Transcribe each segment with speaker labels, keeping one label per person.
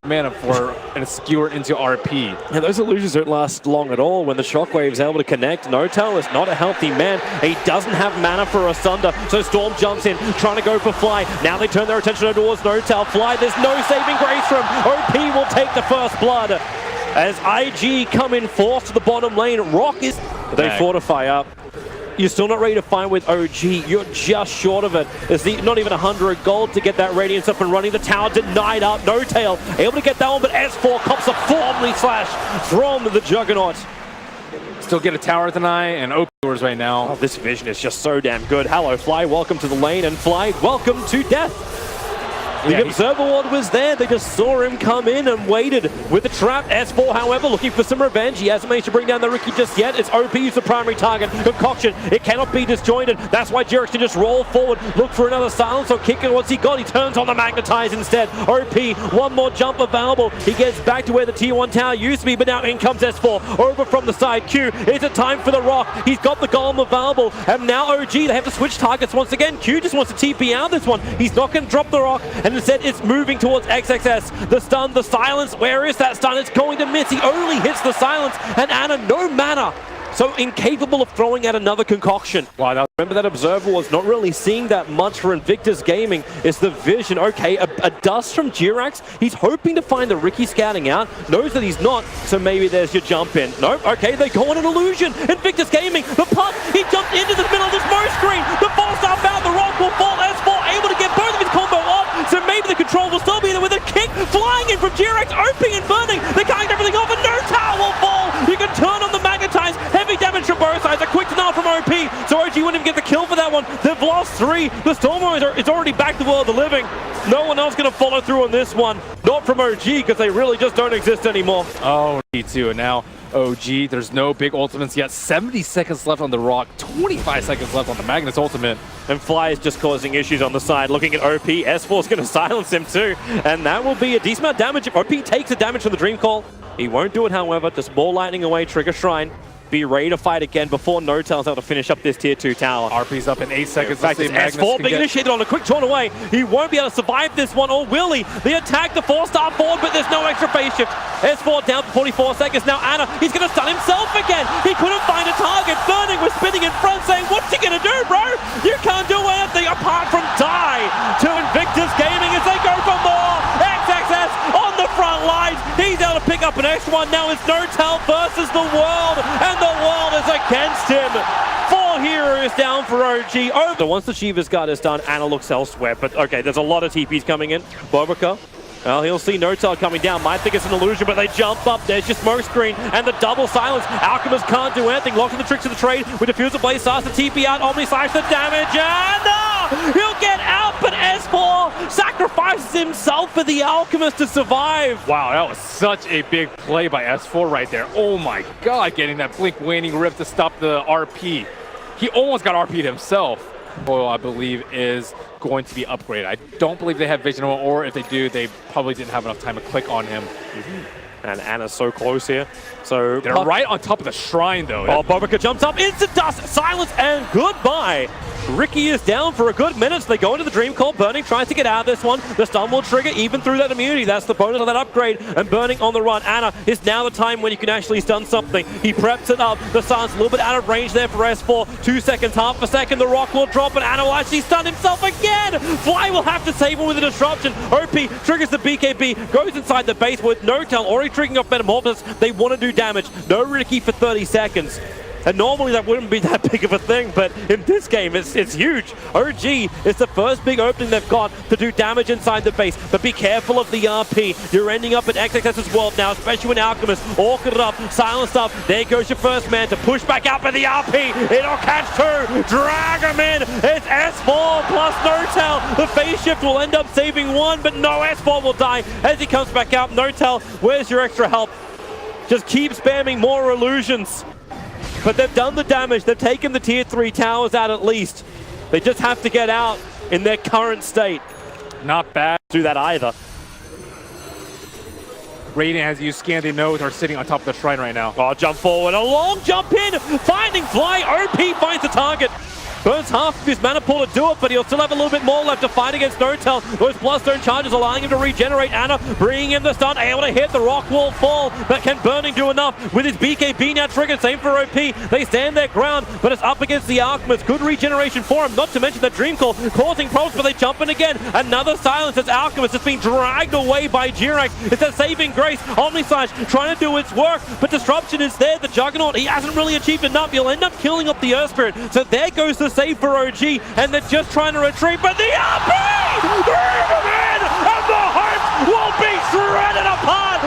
Speaker 1: mana for and skewer into RP.
Speaker 2: Yeah, those illusions don't last long at all. When the Shockwave is able to connect, N0tail is not a healthy man. He doesn't have mana for a Sunder, so Storm jumps in, trying to go for Fly. Now they turn their attention towards N0tail. Fly, there's no saving grace from him. OP will take the first blood. As IG come in force to the bottom lane, Rock is... They fortify up. You're still not ready to fight with OG. You're just short of it. There's not even 100 gold to get that Radiance up and running. The tower denied up. N0tail able to get that one, but S4 cops a formally slash from the Juggernaut.
Speaker 1: Still get a tower deny and OP doors right now.
Speaker 2: Oh, this vision is just so damn good. Hello, Fly. Welcome to the lane. And Fly, welcome to death. The Observer Ward was there. They just saw him come in and waited with the trap. S4, however, looking for some revenge. He hasn't managed to bring down the Riki just yet. It's OP who's the primary target. Concoction, it cannot be disjointed. That's why Jerax can just roll forward, look for another silence or kick. And what's he got? He turns on the Magnetize instead. OP, one more jump available. He gets back to where the T1 tower used to be, but now in comes S4. Over from the side. Q, is it time for the Rock? He's got the Golem available. And now OG, they have to switch targets once again. Q just wants to TP out this one. He's not going to drop the Rock. And instead, it's moving towards XXS. The stun, the silence. Where is that stun? It's going to miss. He only hits the silence. And Ana, no mana. So incapable of throwing out another concoction. Wow, remember that Observer was not really seeing that much for Invictus Gaming. It's the vision. Okay, a dust from Jerax. He's hoping to find the Riki scouting out. Knows that he's not, so maybe there's your jump in. Nope, okay, they go on an illusion. Invictus Gaming, the puck, he jumped into the middle of this Mo screen. The ball stop out, the Rock will fall. S4 able to get both of his combo off, so maybe the control will still be there with a kick flying in from Jerax, opening and burning. They can't get everything off, and N0tail will fall. You can turn on the Magnetize. Heavy damage from both sides. A quick denial from OP. So OG wouldn't even get the kill for that one. They've lost 3. The Stormwind is already back to the world of the living. No one else going to follow through on this one. Not from OG, because they really just don't exist anymore.
Speaker 1: Oh, T2. And now OG, there's no big ultimates yet. 70 seconds left on the Rock. 25 seconds left on the Magnus ultimate.
Speaker 2: And Fly is just causing issues on the side. Looking at OP, S4 is going to silence him too. And that will be a decent amount of damage. If OP takes the damage from the Dream Call, he won't do it, however. Just ball lightning away, trigger Shrine. Be ready to fight again before N0tail is able to finish up this tier 2 tower.
Speaker 1: RP's up in 8 seconds.
Speaker 2: In fact, S4 being initiated on a quick taunt away. He won't be able to survive this one, or will he? They attack the 4-star forward, but there's no extra phase shift. S4 down for 44 seconds. Now Ana, he's going to stun himself again. He couldn't find a target. Burning was spinning in front, saying, what's he going to do, bro? You can't do anything apart from die to Invictus Gaming as they go for more. XXS on the front lines. He's able to pick up an extra one. Now it's N0tail versus the world, and the world is against him. 4 heroes down for OG. So once the Shiva's guard is done, Ana looks elsewhere. But okay, there's a lot of TPs coming in. Bobica, well, he'll see N0tail coming down. Might think it's an illusion, but they jump up. There's just smoke screen and the double silence. Alchemist can't do anything. Locking the tricks of the trade with Diffuser Blaze starts to TP out. Omni slash the damage, and he'll get out, but S4 sacrifices himself for the Alchemist to survive.
Speaker 1: Wow, that was such a big play by S4 right there. Oh my god, getting that Blink Waning Rift to stop the RP. He almost got RP'd himself. Oil, I believe, is going to be upgraded. I don't believe they have Vision, or if they do, they probably didn't have enough time to click on him.
Speaker 2: And Ana's so close here. So
Speaker 1: they're right on top of the shrine, though.
Speaker 2: Oh, Bobica jumps up, instant dust, silence, and goodbye. Riki is down for a good minute. So they go into the Dream Call. Burning tries to get out of this one. The stun will trigger even through that immunity. That's the bonus of that upgrade. And Burning on the run. Ana is now the time when you can actually stun something. He preps it up. The silence a little bit out of range there for S4. 2 seconds, half a second. The Rock will drop, and Ana will actually stun himself again. Fly will have to save him with a disruption. OP triggers the BKB, goes inside the base with N0tail already triggering off Metamorphosis. They want to do damage. No Riki for 30 seconds. And normally that wouldn't be that big of a thing, but in this game, it's huge. OG is the first big opening they've got to do damage inside the base, but be careful of the RP. You're ending up at XXS's world now, especially when Alchemist orchid up, silenced up. There goes your first man to push back out, but the RP, it'll catch 2, drag him in. It's S4 plus N0tail. The phase shift will end up saving 1, but no, S4 will die as he comes back out. N0tail, where's your extra help? Just keep spamming more illusions. But they've done the damage. They've taken the tier 3 towers out at least. They just have to get out in their current state.
Speaker 1: Not bad.
Speaker 2: Do that either.
Speaker 1: Radiant, as you scan the nodes, are sitting on top of the shrine right now.
Speaker 2: Oh, jump forward. A long jump in. Finding Fly. OP finds the target. Burns half of his mana pool to do it, but he'll still have a little bit more left to fight against N0tail. Those Bloodstone charges allowing him to regenerate. Ana bringing in the stun, able to hit the rock wall fall, but can Burning do enough with his BKB now triggered? Same for OP. They stand their ground, but it's up against the Alchemist. Good regeneration for him, not to mention the Dream Call causing problems, but they jump in again. Another silence as Alchemist has been dragged away by Jirax. It's a saving grace. Omnislash trying to do its work, but Disruption is there. The Juggernaut, he hasn't really achieved enough. He'll end up killing up the Earth Spirit. So there goes the save for OG, and they're just trying to retreat, but the RP! Bring him in, and the Hearts will be shredded apart!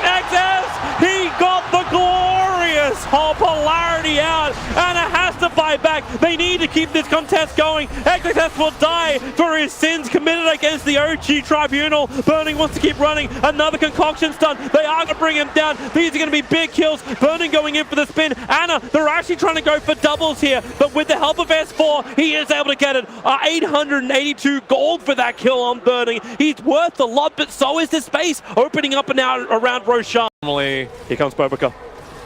Speaker 2: XXS, he got the glorious polarity out, and it has to fight back. They need to keep this contest going. XXS will die for his sins committed against the OG Tribunal. Burning wants to keep running. Another concoction stun. They are going to bring him down. These are going to be big kills. Burning going in for the spin. Ana, they're actually trying to go for doubles here, but with the help of S4, he is able to get it. 882 gold for that kill on Burning. He's worth a lot, but so is the space opening up and out around Roshan. Here comes Bobica.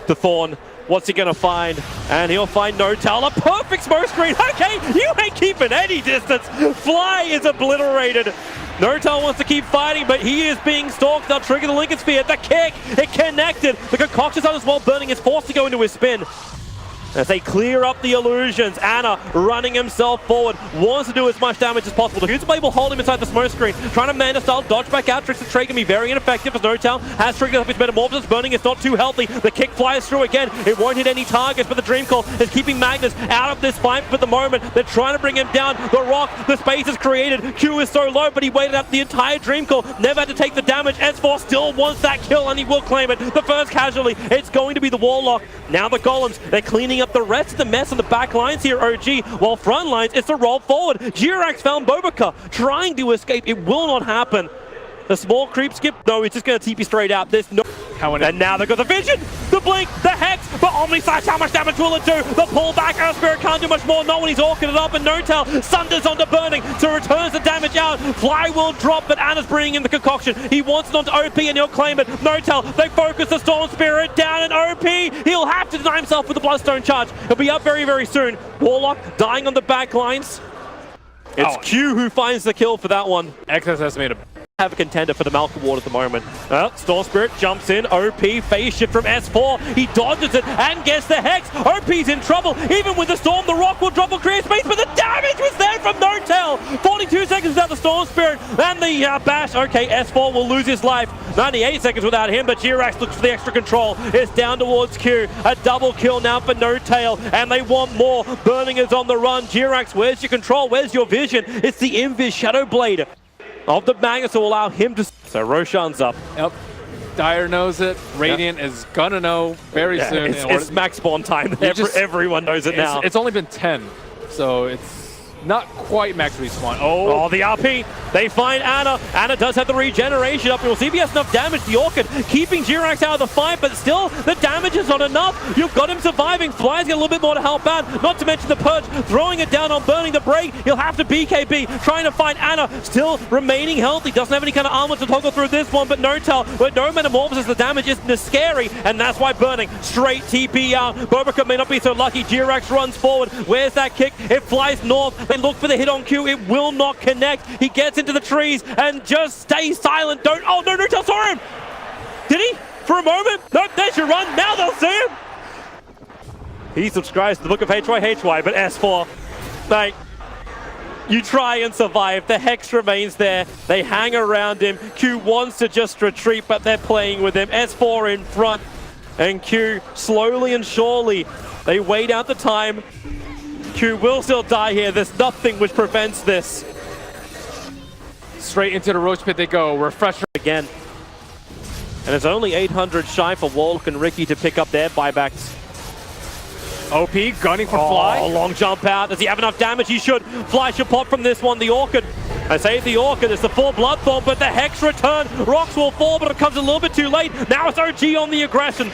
Speaker 2: The Thorn. What's he going to find? And he'll find N0tail. A perfect smoke screen. Okay, you ain't keeping any distance. Fly is obliterated. N0tail wants to keep fighting, but he is being stalked. They'll trigger the Lincoln Sphere. The kick, it connected. The concoction's on as well. Burning is forced to go into his spin. As they clear up the illusions, Ana running himself forward, wants to do as much damage as possible. The Huzablade will hold him inside the smoke screen, trying to Mana style dodge back out. Tricks the Trade can be very ineffective as N0tail has triggered up his Metamorphosis. Burning is not too healthy. The kick flies through again. It won't hit any targets, but the Dream Call is keeping Magnus out of this fight for the moment. They're trying to bring him down. The rock, the space is created. Q is so low, but he waited out the entire Dream Call. Never had to take the damage. S4 still wants that kill, and he will claim it. The first casualty, it's going to be the Warlock. Now the Golems, they're cleaning up the rest of the mess on the back lines here, OG, while front lines, it's a roll forward. Jirax found Bobica trying to escape. It will not happen. The small creep skip, no, it's just going to TP straight out. There's no... And now they've got the vision, the blink, the hex, but Omnislash, how much damage will it do? The pullback, Earth Spirit can't do much more. No one, he's orchid it up, and N0tail sunders onto Burning, so returns the damage out. Fly will drop, but Ana's bringing in the concoction. He wants it onto OP, and he'll claim it. N0tail, they focus the Storm Spirit down, and OP, he'll have to deny himself with the Bloodstone charge. He'll be up very, very soon. Warlock dying on the back lines. It's Q who finds the kill for that one.
Speaker 1: XXS made a
Speaker 2: have a contender for the Malcolm Ward at the moment. Storm Spirit jumps in. OP phase shift from S4. He dodges it and gets the Hex. OP's in trouble. Even with the Storm, the Rock will drop will create space, but the damage was there from N0tail. 42 seconds without the Storm Spirit and the bash. Okay, S4 will lose his life. 98 seconds without him, but Jirax looks for the extra control. It's down towards Q. A double kill now for N0tail, and they want more. Burning is on the run. Jirax, where's your control? Where's your vision? It's the Invis Shadow Blade of the Magnus to allow him to... So Roshan's up.
Speaker 1: Yep. Dire knows it. Radiant is gonna know very soon.
Speaker 2: It's max spawn time. Everyone knows it now.
Speaker 1: It's only been 10, so it's not quite max respawn.
Speaker 2: Oh, the RP. They find Ana. Ana does have the regeneration up. We'll see if he has enough damage. The Orchid keeping Jirax out of the fight, but still, the damage is not enough. You've got him surviving. Fly's got a little bit more to help out. Not to mention the Purge, throwing it down on Burning the break. He'll have to BKB, trying to find Ana. Still remaining healthy. Doesn't have any kind of armor to toggle through this one, but N0tail, with no Metamorphosis, the damage isn't as scary, and that's why Burning straight TP out. Bobica may not be so lucky. Jirax runs forward. Where's that kick? It flies north. They look for the hit on Q. It will not connect. He gets into the trees and just stays silent. Oh, no, N0tail saw him. Did he? For a moment? Nope, there's your run. Now they'll see him. He subscribes to the Book of HY, but S4, mate, you try and survive. The Hex remains there. They hang around him. Q wants to just retreat, but they're playing with him. S4 in front, and Q slowly and surely, they wait out the time. Q will still die here. There's nothing which prevents this.
Speaker 1: Straight into the Roach Pit they go. Refresher
Speaker 2: again. And it's only 800 shy for Warlock and Ricky to pick up their buybacks.
Speaker 1: OP gunning for Fly.
Speaker 2: Oh, long jump out. Does he have enough damage? He should. Fly should pop from this one. The Orchid. I say the Orchid. It's the full Bloodthorn, but the Hex return. Rocks will fall, but it comes a little bit too late. Now it's OG on the aggression.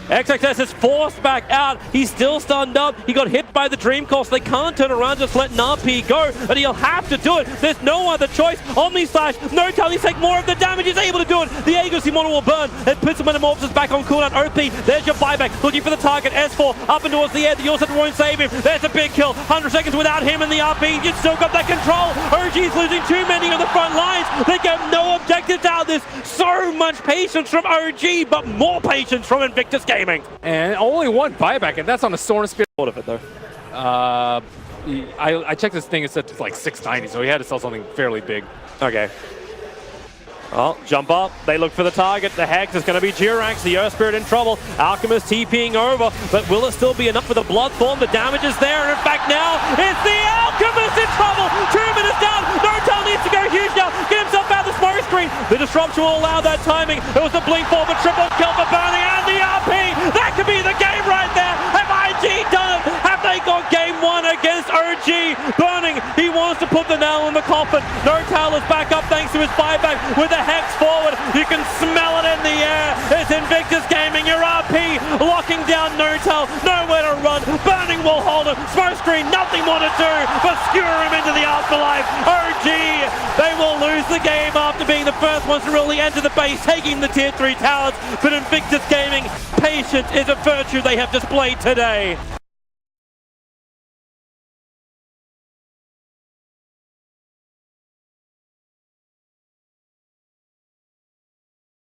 Speaker 2: XXS is forced back out. He's still stunned up. He got hit by the Dream Course. They can't turn around, just let Napi go. But he'll have to do it. There's no other choice. Omni Slash, N0tail, he's take more of the damage. He's able to do it. The Aegis Immortal will burn. It puts the Metamorphosis back on cooldown. OP, there's your buyback. Looking for the target. S4 up and towards the air. The Yorset won't save him. There's a big kill. 100 seconds without him and the RP. You still got that control. OG's losing too many on the front lines. They get no objectives out of this. So much patience from OG, but more patience from Invictus Gaming.
Speaker 1: And only one buyback, and that's on a Soaring Spear.
Speaker 2: Thought of it though.
Speaker 1: I checked this thing, it said it's like 690, so he had to sell something fairly big.
Speaker 2: Okay. Oh, jump up. They look for the target. The Hex is going to be Jirax. The Earth Spirit in trouble. Alchemist TPing over, but will it still be enough for the Bloodthorn? The damage is there, and in fact now it's the Alchemist in trouble. 2 minutes down. N0tail needs to go huge now. Get himself out of the smoke screen. The disruption will allow that timing. It was the blink for the triple kill for Burning and the RP. That could be the game right there. Have IG done it? Have they got game 1 against OG? Burning, he wants to put the nail in the coffin. N0tail is back up thanks to his buyback with the Hex forward. You can smell it in the air. It's Invictus Gaming, your RP locking down N0tail. Nowhere to run. Burning will hold him. Smoke screen, nothing more to do but skewer him into the afterlife. OG, they will lose the game after being the first ones to really enter the base, taking the tier 3 towers. But Invictus Gaming, patience is a virtue they have displayed today.